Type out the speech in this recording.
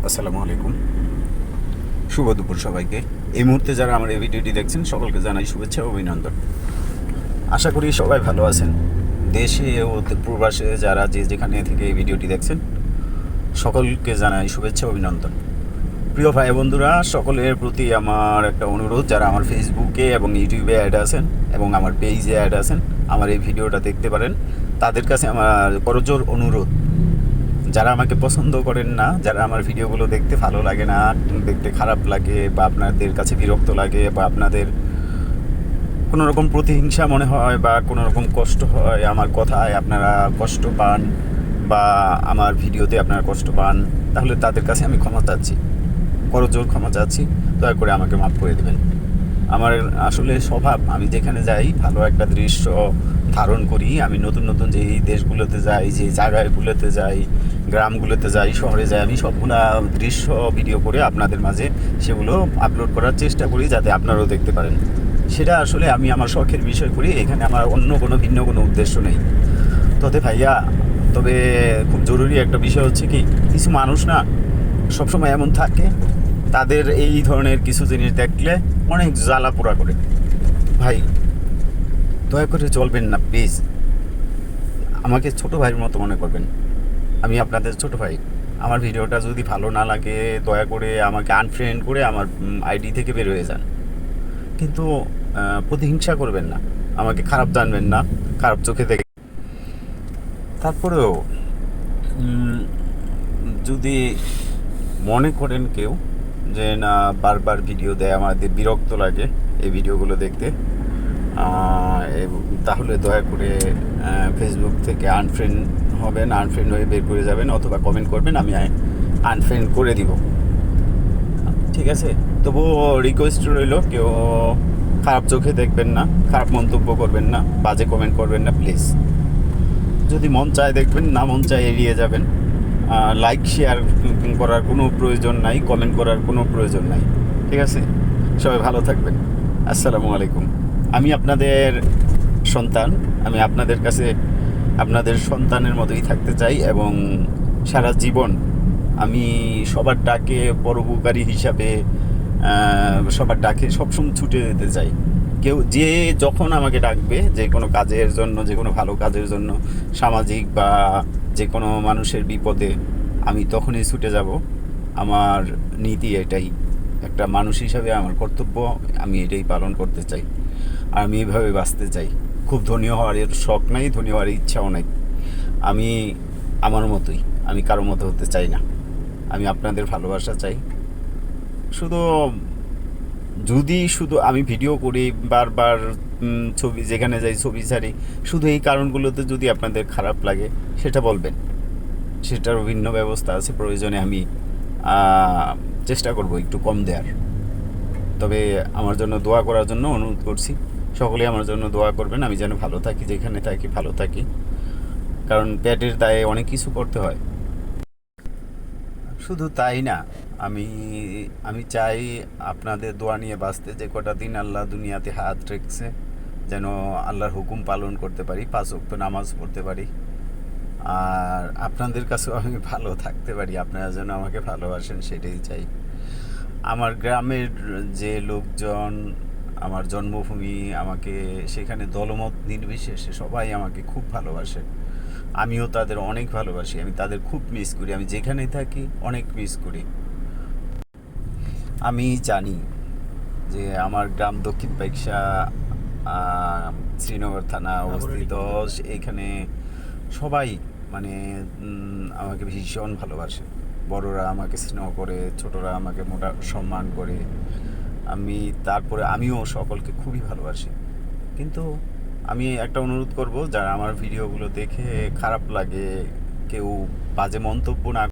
আসসালামু আলাইকুম, শুভ দুপুর সবাইকে। এই মুহূর্তে যারা আমার এই ভিডিওটি দেখছেন সকলকে জানাই শুভেচ্ছা ও অভিনন্দন। আশা করি সবাই ভালো আছেন। দেশে ও প্রবাসে যারা যে যেখানে থেকে এই ভিডিওটি দেখছেন সকলকে জানাই শুভেচ্ছা ও অভিনন্দন। প্রিয় ভাই বন্ধুরা, সকলের প্রতি আমার একটা অনুরোধ, যারা আমার ফেসবুকে এবং ইউটিউবে অ্যাড আছেন এবং আমার পেজে অ্যাড আছেন, আমার এই ভিডিওটা দেখতে পারেন, তাদের কাছে আমার করজোর অনুরোধ, যারা আমাকে পছন্দ করেন না, যারা আমার ভিডিওগুলো দেখতে ভালো লাগে না, দেখতে খারাপ লাগে, বা আপনাদের কাছে বিরক্ত লাগে, বা আপনাদের কোনো রকম প্রতিহিংসা মনে হয়, বা কোনো রকম কষ্ট হয় আমার কথায়, আপনারা কষ্ট পান, বা আমার ভিডিওতে আপনারা কষ্ট পান, তাহলে তাদের কাছে আমি ক্ষমা চাচ্ছি, করজোর ক্ষমা চাচ্ছি। দয়া করে আমাকে মাফ করে দেবেন। আমার আসলে স্বভাব, আমি যেখানে যাই ভালো একটা দৃশ্য ধারণ করি। আমি নতুন নতুন যেই দেশগুলোতে যাই, যে জায়গাগুলোতে যাই, গ্রামগুলোতে যাই, শহরে যাই, আমি সবগুলা দৃশ্য ভিডিও করে আপনাদের মাঝে সেগুলো আপলোড করার চেষ্টা করি, যাতে আপনারাও দেখতে পারেন। সেটা আসলে আমি আমার শখের বিষয় করি, এখানে আমার অন্য কোনো ভিন্ন কোনো উদ্দেশ্য নেই। ভাইয়া, তবে খুব জরুরি একটা বিষয় হচ্ছে কি, কিছু মানুষ না সবসময় এমন থাকে, তাদের এই ধরনের কিছু জিনিস দেখলে অনেক জ্বালা পোড়া করে। ভাই, দয়া করে চলবেন না প্লিজ, আমাকে ছোট ভাইয়ের মতো মনে করবেন। আমি আপনাদের ছোট ভাই। আমার ভিডিওটা যদি ভালো না লাগে, দয়া করে আমাকে আনফ্রেন্ড করে আমার আইডি থেকে বের হয়ে যান। কিন্তু প্রতিহিংসা করবেন না, আমাকে খারাপ জানবেন না, খারাপ চোখে দেখে। তারপরেও যদি মনে করেন কেউ যে না, বারবার ভিডিও দেয়, আমাদের বিরক্ত লাগে এই ভিডিওগুলো দেখতে, তাহলে দয়া করে ফেসবুক থেকে আনফ্রেন্ড হবেন, আনফ্রেন্ড হয়ে বের করে যাবেন, অথবা কমেন্ট করবেন, আমি আনফ্রেন্ড করে দিব। ঠিক আছে? তবুও রিকোয়েস্ট রইল, কেউ খারাপ চোখে দেখবেন না, খারাপ মন্তব্য করবেন না, বাজে কমেন্ট করবেন না প্লিজ। যদি মন চায় দেখবেন, না মন চায় এড়িয়ে যাবেন। লাইক শেয়ার করার কোনো প্রয়োজন নাই, কমেন্ট করার কোনো প্রয়োজন নাই। ঠিক আছে? সবাই ভালো থাকবেন। আসসালামু আলাইকুম। আমি আপনাদের সন্তান, আমি আপনাদের কাছে আপনাদের সন্তানের মতোই থাকতে চাই, এবং সারা জীবন আমি সবার ডাকে পরোপকারী হিসাবে, সবার ডাকে সবসময় ছুটে যেতে চাই। কেউ যে যখন আমাকে ডাকবে, যে কোনো কাজের জন্য, যে কোনো ভালো কাজের জন্য, সামাজিক বা যে কোনো মানুষের বিপদে, আমি তখনই ছুটে যাব। আমার নীতি এটাই, একটা মানুষ হিসাবে আমার কর্তব্য, আমি এটাই পালন করতে চাই, আর আমি এইভাবে বাঁচতে চাই। খুব ধনী হওয়ার এর শখ নাই, ধনী হওয়ার ইচ্ছাও নাই। আমি আমার মতোই, আমি কারো মতো হতে চাই না। আমি আপনাদের ভালোবাসা চাই। শুধু শুধু আমি ভিডিও করি বারবার, ছবি যেখানে যাই ছবি ছাড়ি, শুধু এই কারণগুলোতে যদি আপনাদের খারাপ লাগে, সেটা বলবেন, সেটারও ভিন্ন ব্যবস্থা আছে। প্রয়োজনে আমি চেষ্টা করব একটু কম দেওয়ার। তবে আমার জন্য দোয়া করার জন্য অনুরোধ করছি, সকলেই আমার জন্য দোয়া করবেন, আমি যেন ভালো থাকি, যেখানে থাকি ভালো থাকি, কারণ পেটের দায়ে অনেক কিছু করতে হয়। শুধু তাই না, আমি আমি চাই আপনাদের দোয়া নিয়ে বাঁচতে। যে কটা দিন আল্লাহ দুনিয়াতে হাত রেখেছে, যেন আল্লাহর হুকুম পালন করতে পারি, 5 ওয়াক্ত নামাজ পড়তে পারি, আর আপনাদের কাছেও আমি ভালো থাকতে পারি, আপনারা যেন আমাকে ভালোবাসেন, সেটাই চাই। আমার গ্রামের যে লোকজন, আমার জন্মভূমি, আমাকে সেখানে দলমত নির্বিশেষে সবাই আমাকে খুব ভালোবাসে। আমিও তাদের অনেক ভালোবাসি, আমি তাদের খুব মিস করি, আমি যেখানেই থাকি অনেক মিস করি। আমি জানি যে আমার গ্রাম দক্ষিণ পাইকশা, শ্রীনগর থানা অবস্থিত। এইখানে সবাই মানে আমাকে ভীষণ ভালোবাসে। বড়রা আমাকে স্নেহ করে, ছোটরা আমাকে মোটা সম্মান করে। আমি তারপরে আমিও সকলকে খুবই ভালোবাসি। কিন্তু আমি একটা অনুরোধ করব, যারা আমার ভিডিওগুলো দেখে খারাপ লাগে, কেউ বাজে মন্তব্য না